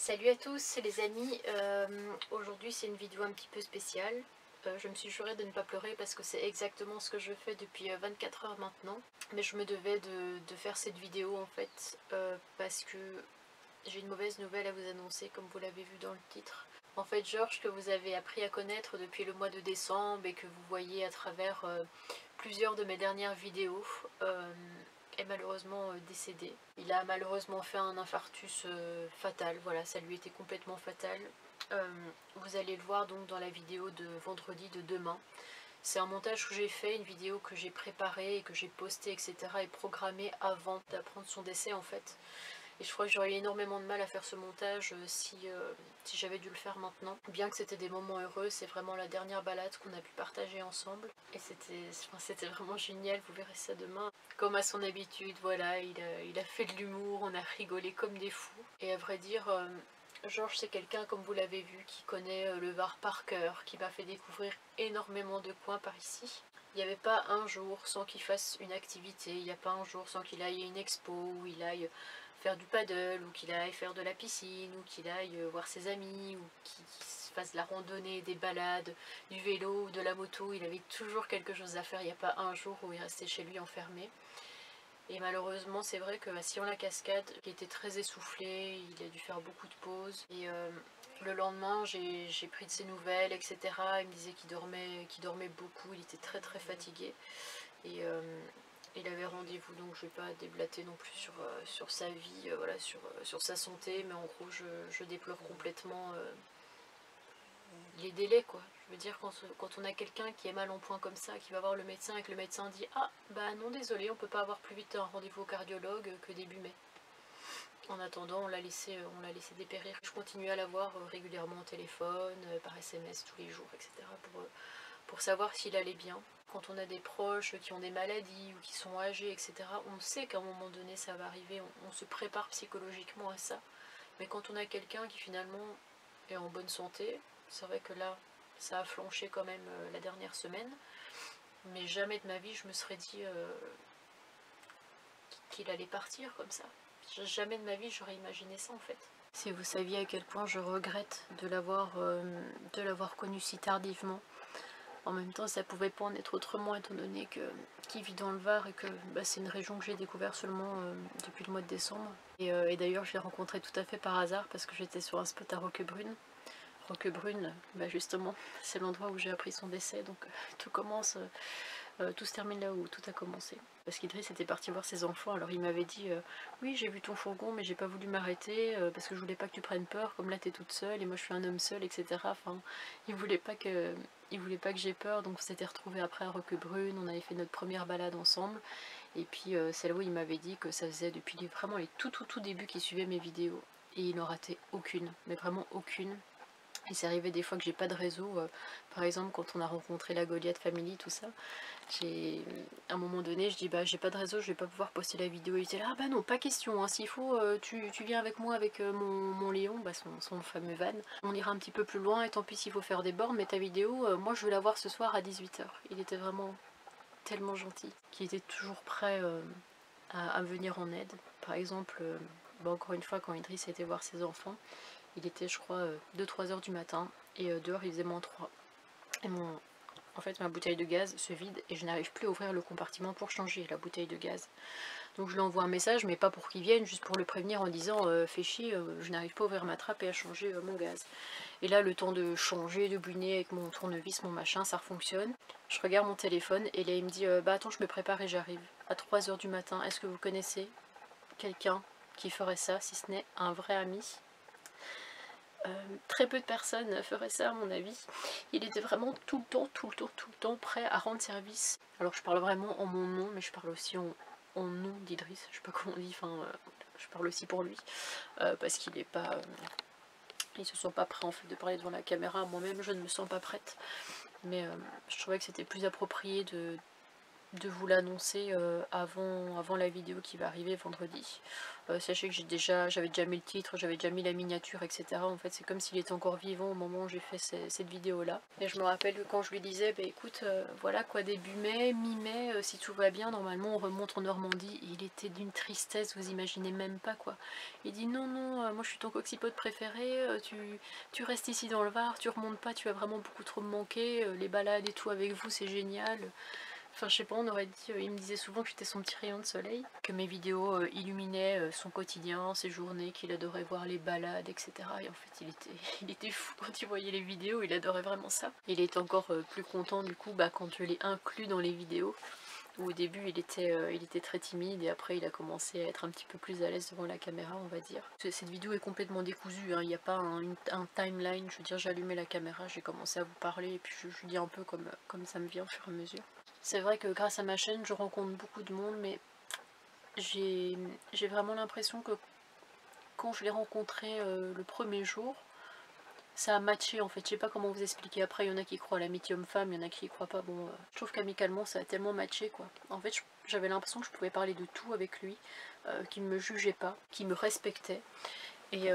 Salut à tous les amis, aujourd'hui c'est une vidéo un petit peu spéciale. Je me suis jurée de ne pas pleurer parce que c'est exactement ce que je fais depuis 24 heures maintenant. Mais je me devais de faire cette vidéo en fait parce que j'ai une mauvaise nouvelle à vous annoncer comme vous l'avez vu dans le titre. En fait Georges, que vous avez appris à connaître depuis le mois de décembre et que vous voyez à travers plusieurs de mes dernières vidéos, est malheureusement décédé. Il a malheureusement fait un infarctus fatal, voilà, ça lui était complètement fatal. Vous allez le voir donc dans la vidéo de vendredi de demain. C'est un montage que j'ai fait, une vidéo que j'ai préparée et que j'ai postée, etc. et programmée avant d'apprendre son décès en fait. Et je crois que j'aurais eu énormément de mal à faire ce montage si j'avais dû le faire maintenant. Bien que c'était des moments heureux, c'est vraiment la dernière balade qu'on a pu partager ensemble. Et c'était vraiment génial, vous verrez ça demain. Comme à son habitude, voilà, il a fait de l'humour, on a rigolé comme des fous. Et à vrai dire, Georges c'est quelqu'un, comme vous l'avez vu, qui connaît le Var par cœur, qui m'a fait découvrir énormément de coins par ici. Il n'y avait pas un jour sans qu'il fasse une activité, il n'y a pas un jour sans qu'il aille à une expo, où il aille faire du paddle, ou qu'il aille faire de la piscine, ou qu'il aille voir ses amis, ou qu'il fasse de la randonnée, des balades, du vélo ou de la moto. Il avait toujours quelque chose à faire, il n'y a pas un jour où il restait chez lui enfermé. Et malheureusement c'est vrai que à Sillon-la-Cascade, il était très essoufflé, il a dû faire beaucoup de pauses. Et le lendemain j'ai pris de ses nouvelles, etc. Il me disait qu'il dormait beaucoup, il était très très fatigué. Et il avait rendez-vous, donc je ne vais pas déblater non plus sur sa vie, voilà, sur sa santé, mais en gros je déplore complètement les délais quoi. Je veux dire, quand on a quelqu'un qui est mal en point comme ça, qui va voir le médecin et que le médecin dit « Ah, bah non désolé, on peut pas avoir plus vite un rendez-vous au cardiologue que début mai ». En attendant, on l'a laissé dépérir. Je continue à la voir régulièrement au téléphone, par SMS tous les jours, etc. pour savoir s'il allait bien. Quand on a des proches qui ont des maladies ou qui sont âgés, etc., on sait qu'à un moment donné ça va arriver, on se prépare psychologiquement à ça. Mais quand on a quelqu'un qui finalement est en bonne santé, c'est vrai que là, ça a flanché quand même la dernière semaine, mais jamais de ma vie je me serais dit qu'il allait partir comme ça. Jamais de ma vie j'aurais imaginé ça en fait. Si vous saviez à quel point je regrette de l'avoir connu si tardivement. En même temps, ça pouvait pas en être autrement étant donné qu'il vit dans le Var et que c'est une région que j'ai découvert seulement depuis le mois de décembre. Et d'ailleurs, je l'ai rencontré tout à fait par hasard parce que j'étais sur un spot à Roquebrune. Roquebrune, justement, c'est l'endroit où j'ai appris son décès, donc tout commence, tout se termine là où tout a commencé. Parce qu'Idriss était parti voir ses enfants, alors il m'avait dit oui j'ai vu ton fourgon mais j'ai pas voulu m'arrêter parce que je voulais pas que tu prennes peur, comme là t'es toute seule et moi je suis un homme seul, etc. Enfin, il voulait pas que j'ai peur, donc on s'était retrouvés après à Roquebrune, on avait fait notre première balade ensemble. Et puis c'est là où il m'avait dit que ça faisait depuis vraiment les tout débuts qu'il suivait mes vidéos. Et il n'en ratait aucune, mais vraiment aucune. Et c'est arrivé des fois que j'ai pas de réseau, par exemple quand on a rencontré la Goliath Family, tout ça, à un moment donné je dis bah j'ai pas de réseau, je vais pas pouvoir poster la vidéo. Il était là, ah bah non pas question, hein, s'il faut tu viens avec moi avec mon Léon, son fameux van, on ira un petit peu plus loin et tant pis s'il faut faire des bornes, mais ta vidéo, moi je veux la voir ce soir à 18 h. Il était vraiment tellement gentil, qui était toujours prêt à venir en aide. Par exemple, encore une fois quand Idriss était voir ses enfants, il était je crois 2-3 h du matin et dehors il faisait -3. Et en fait ma bouteille de gaz se vide et je n'arrive plus à ouvrir le compartiment pour changer la bouteille de gaz. Donc je lui envoie un message, mais pas pour qu'il vienne, juste pour le prévenir en disant fais chier, je n'arrive pas à ouvrir ma trappe et à changer mon gaz. Et là le temps de changer, de buiner avec mon tournevis, mon machin, ça refonctionne. Je regarde mon téléphone et là il me dit bah attends je me prépare et j'arrive. À 3 h du matin, est-ce que vous connaissez quelqu'un qui ferait ça, si ce n'est un vrai ami? Très peu de personnes feraient ça à mon avis. Il était vraiment tout le temps prêt à rendre service. Alors je parle vraiment en mon nom, mais je parle aussi en nom d'Idriss, je sais pas comment on dit, enfin je parle aussi pour lui, parce qu'il est pas... ils se sont pas prêts en fait de parler devant la caméra, moi-même je ne me sens pas prête. Mais je trouvais que c'était plus approprié de vous l'annoncer avant la vidéo qui va arriver vendredi. Sachez que j'avais déjà mis le titre, j'avais déjà mis la miniature, etc. En fait, c'est comme s'il était encore vivant au moment où j'ai fait cette vidéo-là. Et je me rappelle que quand je lui disais, bah écoute, voilà quoi, début mai, mi-mai, si tout va bien, normalement on remonte en Normandie. Et il était d'une tristesse, vous imaginez même pas quoi. Il dit non, non, moi je suis ton coxypote préféré, tu restes ici dans le Var, tu remontes pas, tu vas vraiment beaucoup trop me manquer, les balades et tout avec vous c'est génial. Enfin, je sais pas, on aurait dit, il me disait souvent que j'étais son petit rayon de soleil, que mes vidéos illuminaient son quotidien, ses journées, qu'il adorait voir les balades, etc. Et en fait, il était fou quand il voyait les vidéos, il adorait vraiment ça. Il est encore plus content du coup quand je l'ai inclus dans les vidéos. Où au début il était très timide et après il a commencé à être un petit peu plus à l'aise devant la caméra, on va dire. Cette vidéo est complètement décousue, hein. Il n'y a pas un timeline, je veux dire j'allumais la caméra, j'ai commencé à vous parler et puis je dis un peu comme ça me vient au fur et à mesure. C'est vrai que grâce à ma chaîne je rencontre beaucoup de monde, mais j'ai vraiment l'impression que quand je l'ai rencontré le premier jour, ça a matché en fait, je sais pas comment vous expliquer. Après il y en a qui croient à l'amitié homme-femme, il y en a qui y croient pas. Bon, je trouve qu'amicalement ça a tellement matché quoi. En fait j'avais l'impression que je pouvais parler de tout avec lui, qu'il me jugeait pas, qu'il me respectait. Et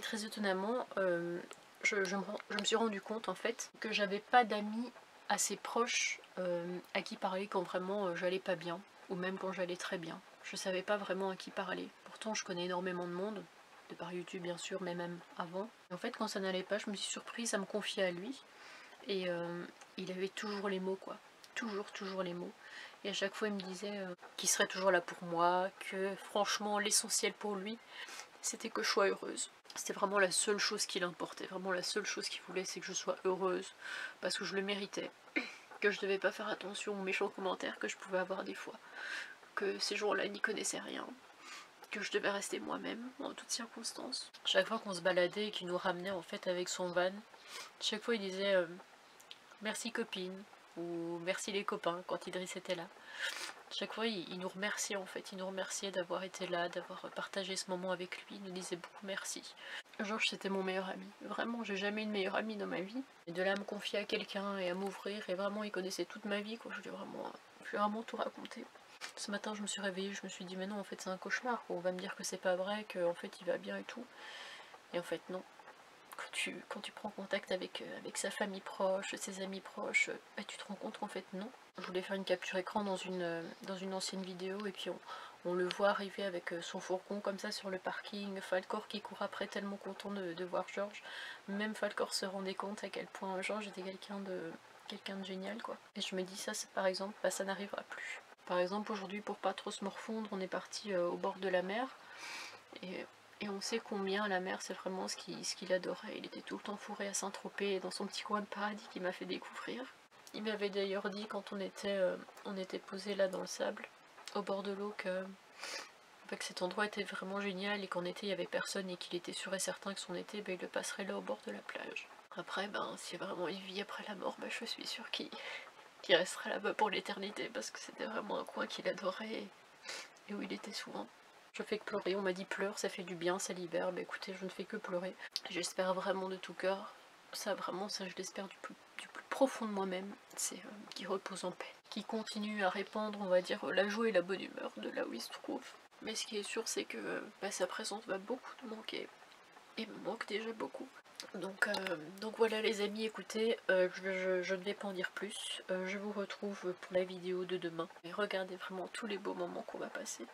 très étonnamment, je me suis rendu compte en fait que j'avais pas d'amis assez proches à qui parler quand vraiment j'allais pas bien, ou même quand j'allais très bien. Je savais pas vraiment à qui parler. Pourtant je connais énormément de monde, de par YouTube bien sûr, mais même avant. Et en fait quand ça n'allait pas, je me suis surprise à me confier à lui, et il avait toujours les mots quoi. Toujours les mots. Et à chaque fois il me disait qu'il serait toujours là pour moi, que franchement l'essentiel pour lui, c'était que je sois heureuse. C'était vraiment la seule chose qui l'importait, vraiment la seule chose qu'il voulait, c'est que je sois heureuse, parce que je le méritais, que je devais pas faire attention aux méchants commentaires que je pouvais avoir des fois, que ces jours-là n'y connaissaient rien, que je devais rester moi-même en toutes circonstances. Chaque fois qu'on se baladait et qu'il nous ramenait en fait avec son van, chaque fois il disait merci copine, ou merci les copains quand Idriss était là. Chaque fois, il nous remerciait en fait, il nous remerciait d'avoir été là, d'avoir partagé ce moment avec lui, il nous disait beaucoup merci. Georges c'était mon meilleur ami, vraiment j'ai jamais eu de meilleur ami dans ma vie. Et de là à me confier à quelqu'un et à m'ouvrir, et vraiment il connaissait toute ma vie quoi, je lui ai vraiment tout raconté. Ce matin je me suis réveillée, je me suis dit mais non en fait c'est un cauchemar quoi. On va me dire que c'est pas vrai, qu'en fait il va bien et tout. Et en fait non. Quand tu prends contact avec sa famille proche, ses amis proches, tu te rends compte qu'en fait non. Je voulais faire une capture écran dans une ancienne vidéo et puis on le voit arriver avec son fourgon comme ça sur le parking, Falcor qui court après tellement content de voir Georges. Même Falcor se rendait compte à quel point Georges était quelqu'un de génial quoi. Et je me dis ça par exemple, ça n'arrivera plus. Par exemple aujourd'hui pour pas trop se morfondre, on est parti au bord de la mer et on sait combien la mer c'est vraiment ce qu'il adorait. Il était tout le temps fourré à Saint-Tropez dans son petit coin de paradis qu'il m'a fait découvrir. Il m'avait d'ailleurs dit quand on était posé là dans le sable, au bord de l'eau, que cet endroit était vraiment génial et qu'en été il n'y avait personne et qu'il était sûr et certain que son été il le passerait là au bord de la plage. Après si vraiment il vit après la mort, je suis sûre qu'il restera là-bas pour l'éternité parce que c'était vraiment un coin qu'il adorait et où il était souvent. Je fais que pleurer, on m'a dit pleure, ça fait du bien, ça libère. Écoutez, je ne fais que pleurer. J'espère vraiment de tout cœur, ça je l'espère du plus profond de moi-même, c'est qu'il repose en paix. Qu'il continue à répandre, on va dire, la joie et la bonne humeur de là où il se trouve. Mais ce qui est sûr, c'est que sa présence va beaucoup nous manquer. Et me manque déjà beaucoup. Donc voilà les amis, écoutez, je ne vais pas en dire plus. Je vous retrouve pour la vidéo de demain. Et regardez vraiment tous les beaux moments qu'on va passer.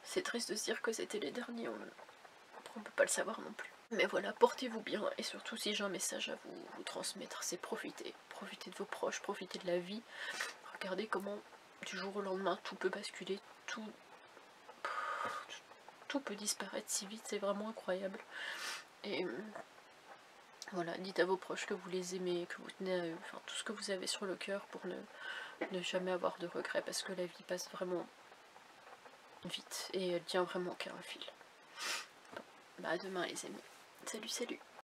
C'est triste de se dire que c'était les derniers, on peut pas le savoir non plus. Mais voilà, portez-vous bien, et surtout si j'ai un message à vous transmettre, c'est profitez. Profitez de vos proches, profitez de la vie. Regardez comment du jour au lendemain tout peut basculer, tout peut disparaître si vite, c'est vraiment incroyable. Et voilà, dites à vos proches que vous les aimez, que vous tenez à eux, enfin tout ce que vous avez sur le cœur pour ne jamais avoir de regrets, parce que la vie passe vraiment vite et elle tient vraiment qu'à un fil. Bon, à demain les amis. Salut, salut.